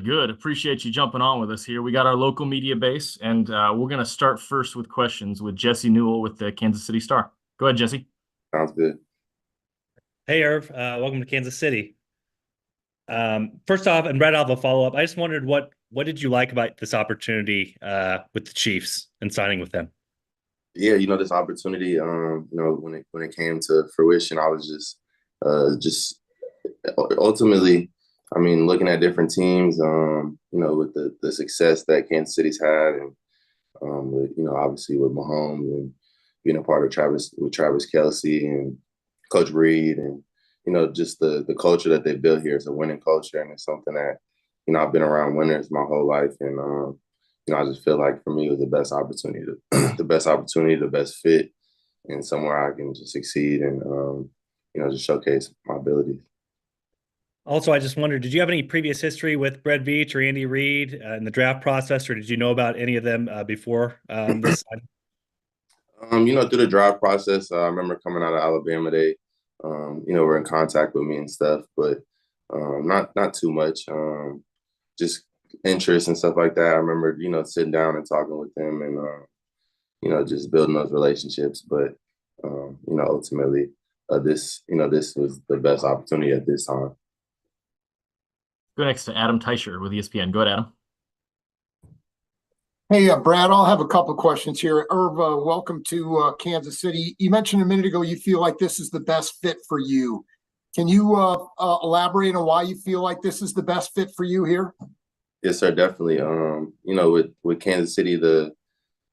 Good. Appreciate you jumping on with us here. We got our local media base, and we're going to start first with questions with Jesse Newell with the Kansas City Star. Go ahead, Jesse. Sounds good. Hey, Irv. Welcome to Kansas City. First off, and right off a follow-up, I just wondered what did you like about this opportunity with the Chiefs and signing with them? Yeah, this opportunity, when it came to fruition, I was just ultimately, I mean, looking at different teams, with the success that Kansas City's had, and with obviously with Mahomes and being a part of Travis Kelce and Coach Reed, and just the culture that they built here is a winning culture, and it's something that I've been around winners my whole life, and I just feel like for me it was the best opportunity, the best fit, and somewhere I can just succeed and just showcase my abilities. Also, I just wondered, did you have any previous history with Brett Veach or Andy Reid in the draft process, or did you know about any of them before this? Through the draft process, I remember coming out of Alabama, they, were in contact with me and stuff, but not too much. Just interest and stuff like that. I remember, sitting down and talking with them and, just building those relationships. But, ultimately, this was the best opportunity at this time. Go next to Adam Teicher with ESPN. Go ahead, Adam. Hey, Brad, I'll have a couple of questions here. Irv, welcome to Kansas City. You mentioned a minute ago you feel like this is the best fit for you. Can you elaborate on why you feel like this is the best fit for you here? Yes, sir, definitely. With Kansas City, the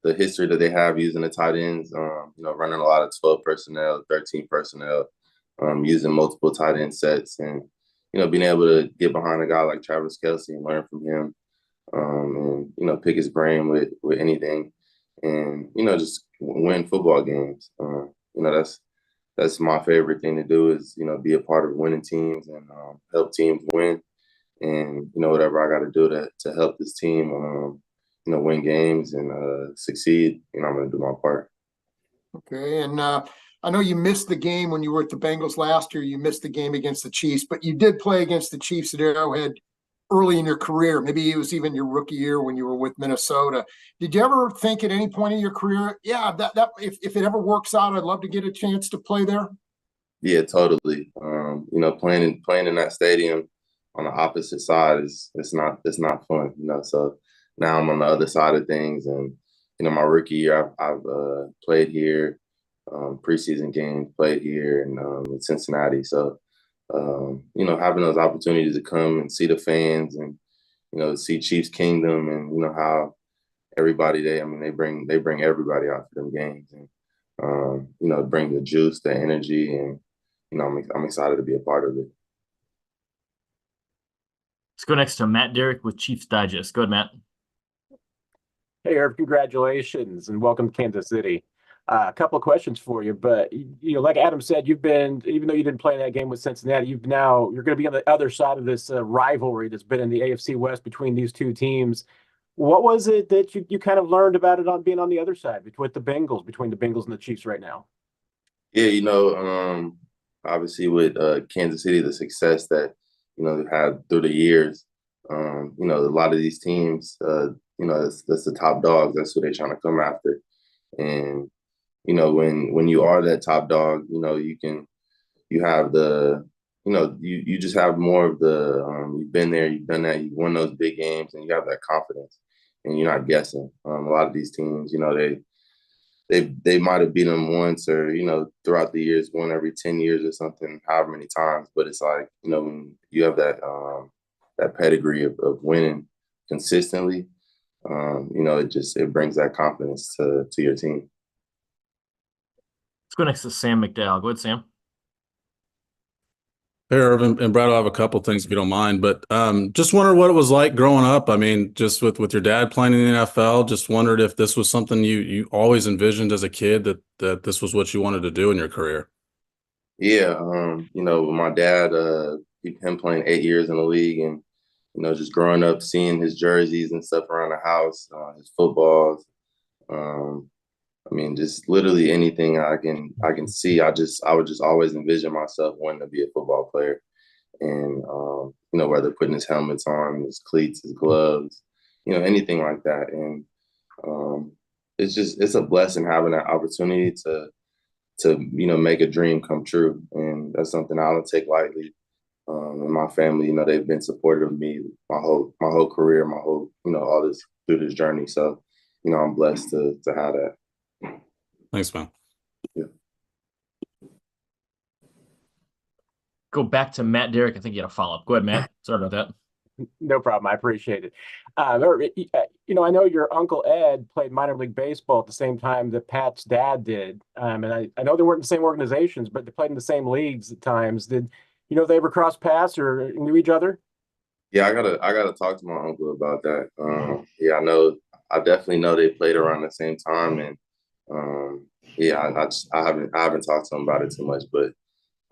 history that they have using the tight ends, running a lot of 12 personnel, 13 personnel, using multiple tight end sets, and being able to get behind a guy like Travis Kelce and learn from him, and pick his brain with anything, and just win football games. That's my favorite thing to do is be a part of winning teams and help teams win, and whatever I got to do to help this team win games and succeed, I'm going to do my part. Okay, and I know you missed the game when you were at the Bengals last year. You missed the game against the Chiefs, but you did play against the Chiefs at Arrowhead early in your career. Maybe it was even your rookie year when you were with Minnesota. Did you ever think at any point in your career, yeah, that if it ever works out, I'd love to get a chance to play there? Yeah, totally. Playing in that stadium on the opposite side it's not fun. So now I'm on the other side of things, and my rookie year I've played here. Preseason games played here in Cincinnati. So, having those opportunities to come and see the fans and, see Chiefs Kingdom and, how everybody they bring everybody out for them games and, bring the juice, the energy, and, I'm excited to be a part of it. Let's go next to Matt Derrick with Chiefs Digest. Go ahead, Matt. Hey, Irv, congratulations and welcome to Kansas City. A couple of questions for you, but like Adam said, even though you didn't play in that game with Cincinnati, you're going to be on the other side of this rivalry that's been in the AFC West between these two teams. What was it that you kind of learned about it on being on the other side with between the Bengals and the Chiefs right now? Yeah, obviously with Kansas City, the success that they've had through the years, a lot of these teams, that's the top dogs. That's who they're trying to come after, and when you are that top dog, you have the, you just have more of the, you've been there, you've done that, you've won those big games, and you have that confidence, and you're not guessing. A lot of these teams, they might have beat them once or, throughout the years, one every 10 years or something, however many times. But it's like, when you have that pedigree of winning consistently, it brings that confidence to your team. Let's go next to Sam McDowell. Go ahead, Sam. Hey, Irv, and Brad, I'll have a couple things if you don't mind, but just wondered what it was like growing up. I mean, just with your dad playing in the NFL, just wondered if this was something you always envisioned as a kid, that this was what you wanted to do in your career. Yeah, my dad, him playing 8 years in the league, and just growing up seeing his jerseys and stuff around the house, his footballs. Just literally anything I can see. I would just always envision myself wanting to be a football player. and you know, whether putting his helmets on, his cleats, his gloves, you know, anything like that. And it's a blessing having that opportunity to you know, make a dream come true, and that's something I don't take lightly. And my family, you know, they've been supportive of me my whole career, my whole, you know, all this through this journey. So, you know, I'm blessed to have that. Thanks, man. Yeah. Go back to Matt Derrick. I think you had a follow-up. Go ahead, Matt. Sorry about that. No problem. I appreciate it. You know, I know your Uncle Ed played minor league baseball at the same time that Pat's dad did. And I know they weren't in the same organizations, but they played in the same leagues at times. Did you know they ever cross paths or knew each other? Yeah, I gotta talk to my uncle about that. Yeah, I definitely know they played around the same time, and yeah, I haven't talked to him about it too much, but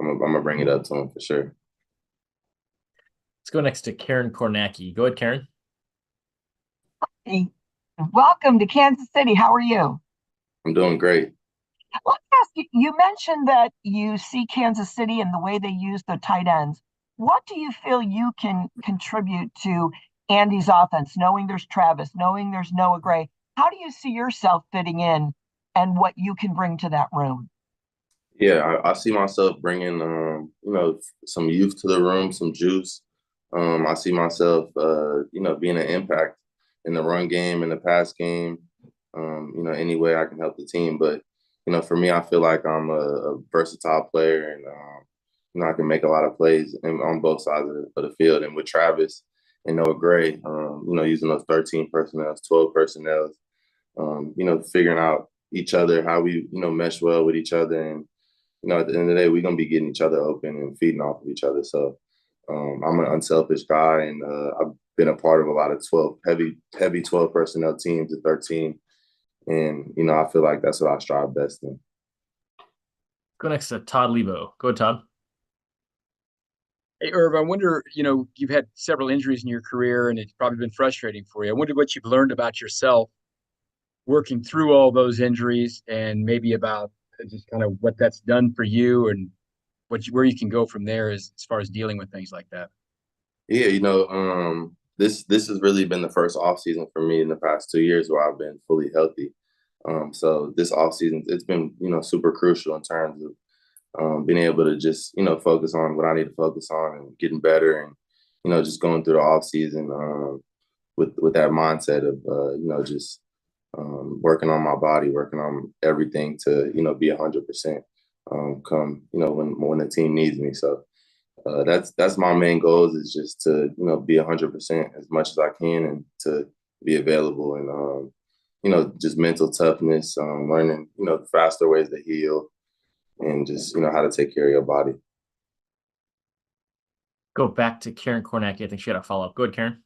I'm gonna bring it up to him for sure. Let's go next to Karen Kornacki. Go ahead, Karen. Hey, welcome to Kansas City. How are you? I'm doing great. Let's ask you, you mentioned that you see Kansas City and the way they use the tight ends. What do you feel you can contribute to Andy's offense, knowing there's Travis, knowing there's Noah Gray? How do you see yourself fitting in and what you can bring to that room? Yeah, I see myself bringing, you know, some youth to the room, some juice. I see myself, you know, being an impact in the run game, in the pass game, you know, any way I can help the team. But, you know, for me, I feel like I'm a versatile player, and, you know, I can make a lot of plays on both sides of the field. And with Travis and Noah Gray, you know, using those 13 personnel, 12 personnel, you know, figuring out each other, how we, you know, mesh well with each other. And, you know, at the end of the day, we're going to be getting each other open and feeding off of each other. So I'm an unselfish guy, and I've been a part of a lot of heavy 12 personnel teams at 13. And, you know, I feel like that's what I strive best in. Go next to Todd Lebo. Go ahead, Todd. Hey, Irv, I wonder, you know, you've had several injuries in your career and it's probably been frustrating for you. I wonder what you've learned about yourself working through all those injuries and maybe about just kind of what that's done for you and where you can go from there as far as dealing with things like that. Yeah, you know, this has really been the first off season for me in the past 2 years where I've been fully healthy. So this off season, it's been, you know, super crucial in terms of being able to just, you know, focus on what I need to focus on and getting better, and, you know, just going through the off season with that mindset of, you know, just working on my body, working on everything to, you know, be 100% come, you know, when the team needs me. So that's my main goals, is just to, you know, be 100% as much as I can, and to be available, and you know, just mental toughness, learning, you know, faster ways to heal, and just, you know, how to take care of your body. Go back to Karen Kornacki. I think she had a follow-up. Go ahead, Karen.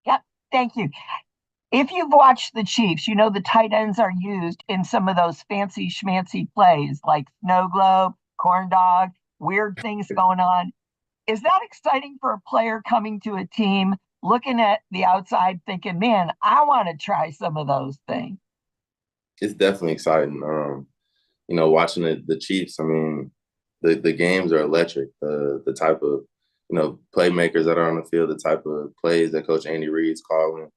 Yep, thank you. If you've watched the Chiefs, you know the tight ends are used in some of those fancy schmancy plays like snow globe, corn dog, weird things going on. Is that exciting for a player coming to a team, looking at the outside, thinking, man, I want to try some of those things? It's definitely exciting. You know, watching the Chiefs, I mean, the games are electric. The type of, you know, playmakers that are on the field, the type of plays that Coach Andy Reid's calling.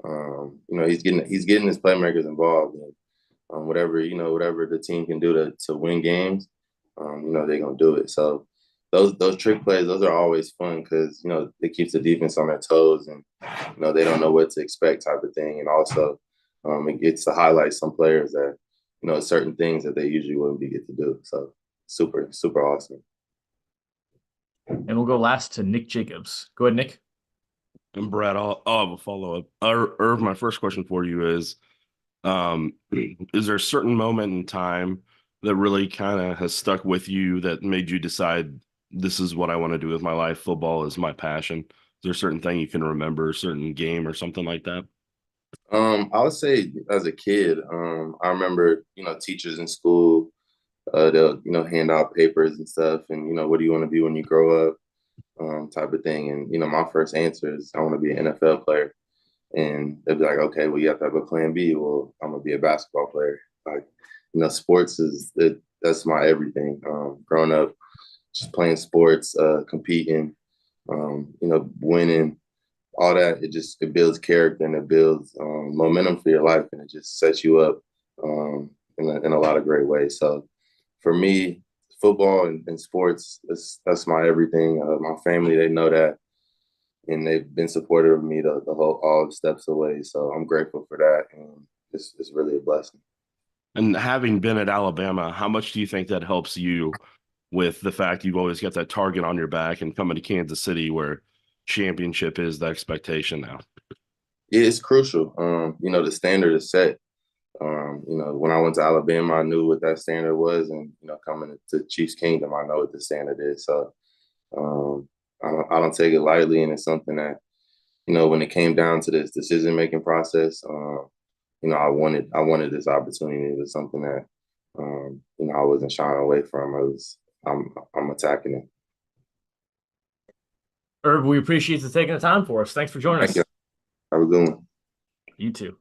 You know, he's getting his playmakers involved, and whatever the team can do to win games, you know, they're gonna do it. So those trick plays, those are always fun, because, you know, it keeps the defense on their toes, and, you know, they don't know what to expect, type of thing. And also, it gets to highlight some players that, you know, certain things that they usually wouldn't get to do. So super awesome. And we'll go last to Nick Jacobs. Go ahead, Nick. And Brad, I'll have a follow-up. Irv, my first question for you is there a certain moment in time that really kind of has stuck with you that made you decide this is what I want to do with my life? Football is my passion. Is there a certain thing you can remember, a certain game or something like that? I would say as a kid, I remember, you know, teachers in school, they'll, you know, hand out papers and stuff, and, you know, what do you want to be when you grow up? Type of thing. And, you know, my first answer is I want to be an NFL player. And they'd be like, okay, well, you have to have a plan B. Well, I'm going to be a basketball player. Like, you know, sports is that's my everything. Growing up, just playing sports, competing, winning, all that. It builds character and it builds momentum for your life, and it just sets you up in a lot of great ways. So for me, football and sports, that's my everything. My family, they know that, and they've been supportive of me the whole all the steps away. So I'm grateful for that, and it's really a blessing. And having been at Alabama, how much do you think that helps you with the fact you've always got that target on your back and coming to Kansas City where championship is the expectation now? Yeah, it's crucial. The standard is set. When I went to Alabama, I knew what that standard was, and coming to Chiefs Kingdom, I know what the standard is. So I don't take it lightly, and it's something that when it came down to this decision-making process, I wanted this opportunity. It was something that I wasn't shying away from. I'm attacking it. Irv, we appreciate you taking the time for us. Thanks for joining us. Thank you. Have a good one. You too.